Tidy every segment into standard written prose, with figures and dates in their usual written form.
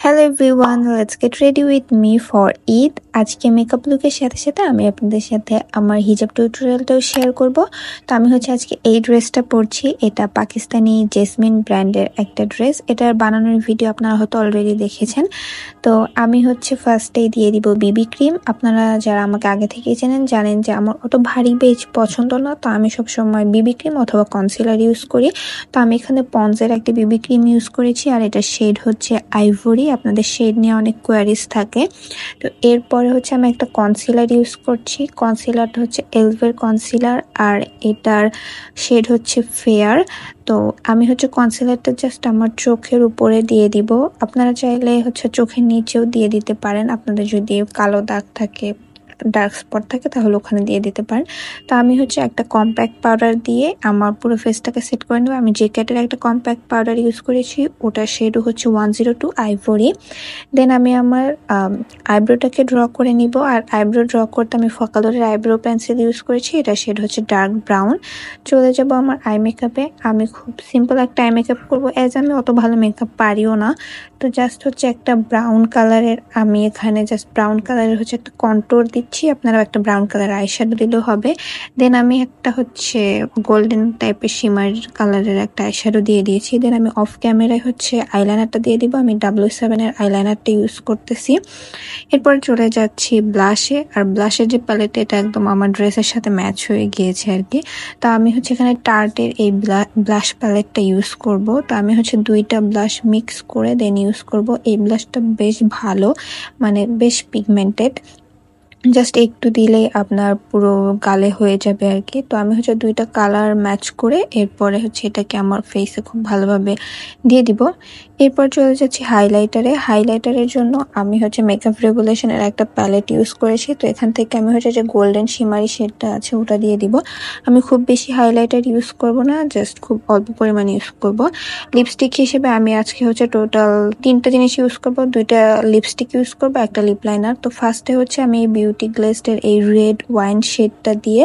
Hello everyone, let's get ready with me for Eid. আজকে makeup লুকের সাথে সাথে আমি আপনাদের সাথে আমার হিজাব টিউটোরিয়ালটাও শেয়ার করব। তো আমি আজকে এই ড্রেসটা পরছি। এটা পাকিস্তানি জেসমিন ব্র্যান্ডের একটা ড্রেস। এটার বানানোর ভিডিও আপনারা হয়তো অলরেডি দেখেছেন। তো আমি ফার্স্টেই দিয়ে দিব বিবি ক্রিম। আপনারা যারা আমাকে আগে থেকেই জানেন যে আমার অত ভারী বেজ পছন্দ না, তো আমি সবসময় বিবি ক্রিম অথবা কনসিলার ইউজ করি। তো আমি এখানে পন্ডসের একটা বিবি ক্রিম ইউজ করেছি, আর এটা শেড হচ্ছে আইভরি। আপনাদের শেড নিয়ে অনেক কোয়ারিজ থাকে। তো এরপরে আমি একটা কনসিলার ইউজ করছি। কনসিলারটা এলভের কনসিলার, আর এটার শেড হচ্ছে ফেয়ার। তো আমি কনসিলারটা জাস্ট আমার চোখের উপরে দিয়ে দিব। আপনারা চাইলে চোখের নিচেও দিয়ে দিতে পারেন। আপনাদের যদি কালো দাগ থাকে, ডার্ক স্পট থাকে, তাহলে ওখানে দিয়ে দিতে পারেন। তো আমি একটা কম্প্যাক্ট পাউডার দিয়ে আমার পুরো ফেসটাকে সেট করে নেব। আমি জেকেটের একটা কম্প্যাক্ট পাউডার ইউজ করেছি, ওটার শেডও 102 আইভরি। দেন আমি আমার আইব্রোটাকে ড্র করে নিব। আর আইব্রো ড্র করতে আমি ফকালোরের আইব্রো পেন্সিল ইউজ করেছি, এটা শেড ডার্ক ব্রাউন। চলে যাব আমার আই মেকআপে। আমি খুব সিম্পল একটা আই মেকআপ করবো, অ্যাজ আমি অত ভালো মেকআপ পারিও না। তো জাস্ট একটা ব্রাউন কালারের, আমি এখানে জাস্ট ব্রাউন কালারের একটা কন্ট্রোর দিচ্ছি। আপনারাও একটা ব্রাউন কালার আইশ্যাডো দিলেও হবে। দেন আমি একটা গোল্ডেন টাইপের শিমার কালারের একটা আইশ্যাডো দিয়ে দিয়েছি। দেন আমি অফ ক্যামেরায় আইলাইনারটা দিয়ে দিব। আমি W7 এর আইলাইনারটা ইউজ করতেছি। এরপর চলে যাচ্ছি ব্লাশে। আর ব্লাশের যে প্যালেট, এটা একদম আমার ড্রেসের সাথে ম্যাচ হয়ে গিয়েছে আর কি। তো আমি এখানে টার্টের এই ব্লাশ প্যালেটটা ইউজ করব। তো আমি দুইটা ব্লাশ মিক্স করে দেন ইউজ করব। এই ব্লাশটা বেশ ভালো, মানে বেশ পিগমেন্টেড। জাস্ট একটু দিলেই আপনার পুরো গালে হয়ে যাবে আর কি। তো আমি দুইটা কালার ম্যাচ করে এরপরে এটাকে আমার ফেসে খুব ভালোভাবে দিয়ে দিব। এরপর চলে যাচ্ছি হাইলাইটারে। হাইলাইটারের জন্য আমি মেকআপ রেগুলেশনের একটা প্যালেট ইউজ করেছি। তো এখান থেকে আমি যে গোল্ডেন শিমারি শেডটা আছে ওটা দিয়ে দিব। আমি খুব বেশি হাইলাইটার ইউজ করব না, জাস্ট খুব অল্প পরিমাণে ইউজ করব। লিপস্টিক হিসেবে আমি আজকে টোটাল 3টা জিনিস ইউজ করব। 2টা লিপস্টিক ইউজ করব, একটা লিপ লাইনার। তো ফার্স্টে আমি বিউটি গ্লেজড এর এই রেড ওয়াইন শেডটা দিয়ে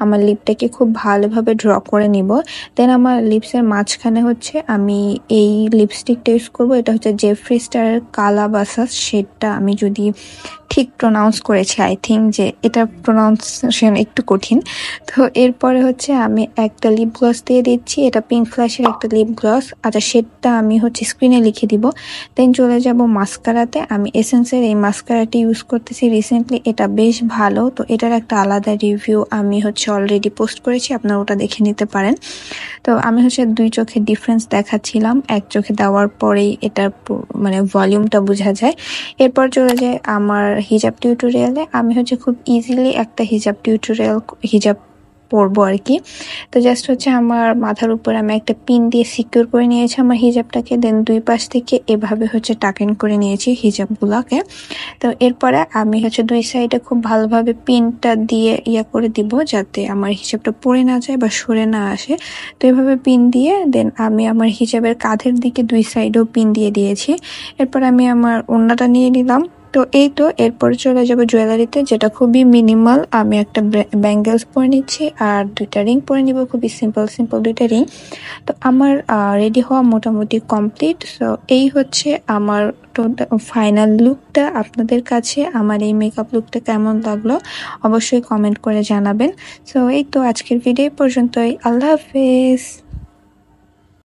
আমার লিপটাকে খুব ভালোভাবে ড্র করে নিব। দেন আমার লিপসের মাঝখানে আমি এই লিপস্টিকটা ইউজ করব। এটা জেফ্রি স্টারের কালাবাসাস শেডটা। আমি যদি ঠিক প্রোনাউন্স করেছি, আই থিঙ্ক যে এটা প্রোনাউন্সিয়েশন একটু কঠিন। তো এরপরে আমি একটা লিপ গ্লস দিয়ে দিচ্ছি। এটা পিঙ্ক ফ্ল্যাশের একটা লিপ গ্লস। আচ্ছা, শেডটা আমি স্ক্রিনে লিখে দিব। দেন চলে যাব মাস্কারাতে। আমি এসেন্সের এই মাস্কারাটি ইউজ করতেছি রিসেন্টলি, এটা বেশ ভালো। তো এটার একটা আলাদা রিভিউ আমি অলরেডি পোস্ট করেছি, আপনারা ওটা দেখে নিতে পারেন। তো আমি দুই চোখে ডিফারেন্স দেখাচ্ছিলাম, এক চোখে দেওয়ার পরেই এটার মানে ভলিউমটা বোঝা যায়। এরপর চলে যায় আমার হিজাব টিউটোরিয়ালে। আমি খুব ইজিলি একটা হিজাব পরবো আর কি। তো জাস্ট আমার মাথার উপর আমি একটা পিন দিয়ে সিকিউর করে নিয়েছি আমার হিজাবটাকে। দেন দুই পাশ থেকে এভাবে টাকেন করে নিয়েছি হিজাবগুলোকে। তো এরপরে আমি দুই সাইডে খুব ভালোভাবে পিনটা দিয়ে করে দিব, যাতে আমার হিজাবটা পড়ে না যায় বা সরে না আসে। তো এভাবে পিন দিয়ে দেন আমি আমার হিজাবের কাঁধের দিকে দুই সাইডেও পিন দিয়ে দিয়েছি। এরপর আমি আমার ওড়নাটা নিয়ে নিলাম। তো এই তো এরপর চলে যাবো জুয়েলারিতে, যেটা খুবই মিনিমাল। আমি একটা ব্যাঙ্গেলস পরে নিচ্ছি আর 2টা রিং পরে নিব, খুবই সিম্পল 2টা রিং। তো আমার রেডি হওয়া মোটামুটি কমপ্লিট। সো এই আমার ফাইনাল লুকটা। আপনাদের কাছে আমার এই মেকআপ লুকটা কেমন লাগলো অবশ্যই কমেন্ট করে জানাবেন। সো এই তো আজকের ভিডিও পর্যন্তই। আল্লাহ হাফেজ।